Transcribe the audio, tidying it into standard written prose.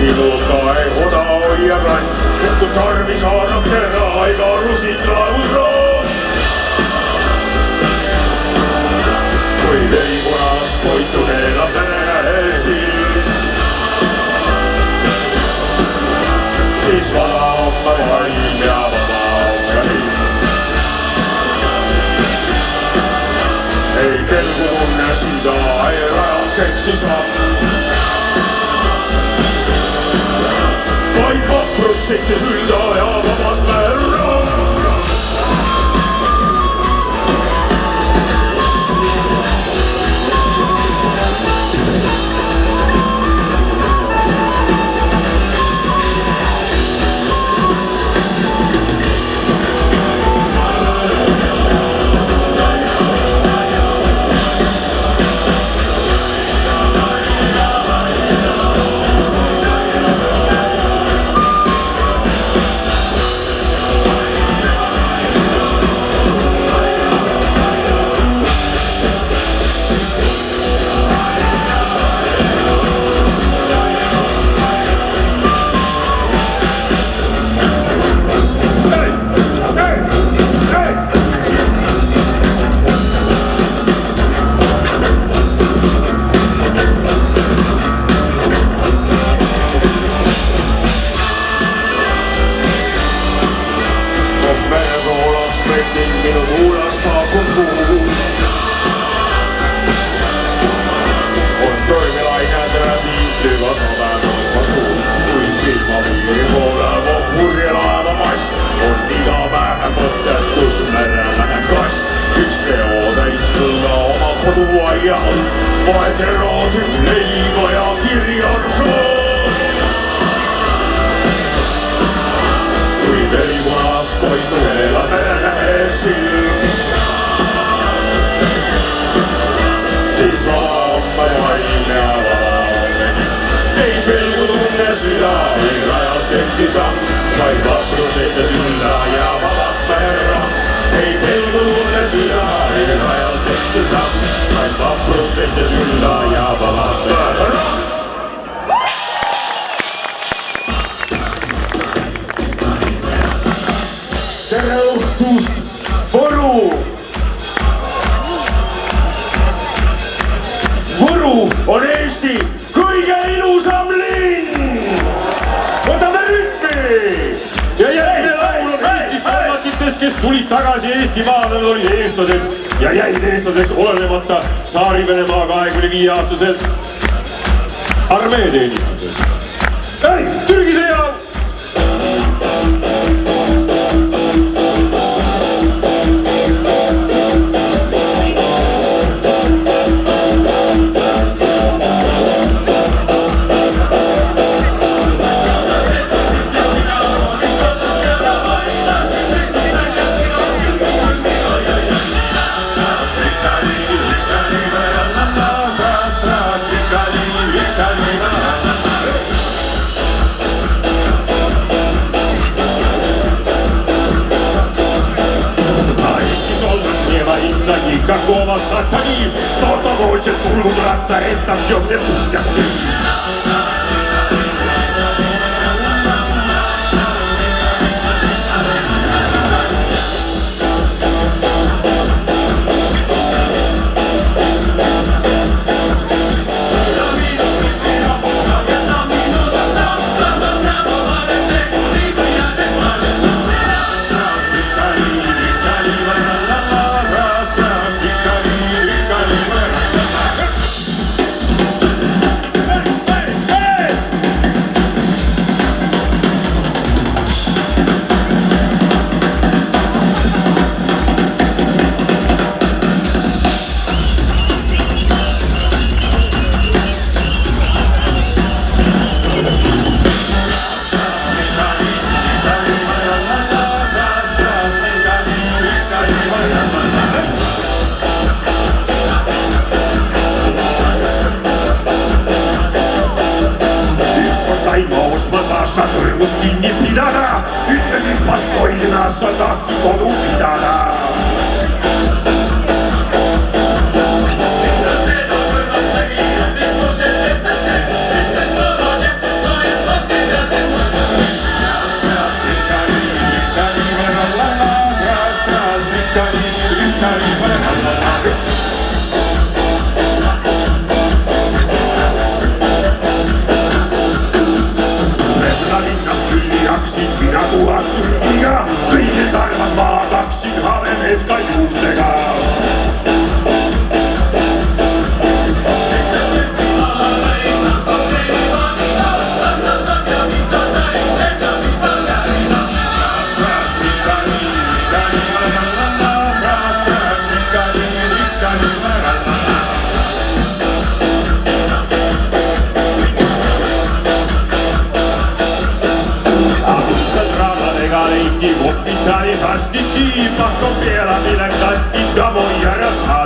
sinuga ei oda hoia krann, kui tarvis annab terra, ega rusid laevus roon. kui veipunas toitu keelab vene silm, siis vana on ma vaim ja vaba on ka liim. ei pelgu tunne süda, ei rajalt keksi saab, vaid vaprus seitse sülda ja vabad märra. minu kuulas taakun kuu. On toimelained räsid tüvas odanumas kuu. Kui silmapiiri poole on purjelaeva mast, on iga vähe mõtted, kus meremehe kast. Üks peotäis kõlla oma koduaia all, vaid eratükk leiba ja kirjarsoon. Kui velimunas toitu elab meremehe silm, siis vaba vaim ja vaba õnne. Ei pelgu tunne süda, ei rajalt eksi samm, vaid vaprused ja sülla ja vabad perra. Ei pelgu tunne süda, ei rajalt eksi samm, vaid vaprused ja sülla ja vabad perra. Tere õhtust, Võru! Võru on Eesti kõige ilusam linn! Võtame rütmi! Ja järgmine laul on Eesti salmatitest, kes tulid tagasi Eestimaale, nad olid eestlased ja jäid eestlaseks olenemata Saari-Venemaa 25-aastaselt armeeteenistuses. Ei, Türgi sõja! Никакого сатани, кто-то хочет улыбаться, это все мне пустяки. Sa kõrgus kinni pidada, ütlesid vastoidina, sa tahtsid kodu pidada. Linnast hüüaksin mina 1000 tülgiga, kõige targad vaadaksin haremed ka juurtega. Hospitalis asti kiipakko vielä minä katkin, ja voi järjestää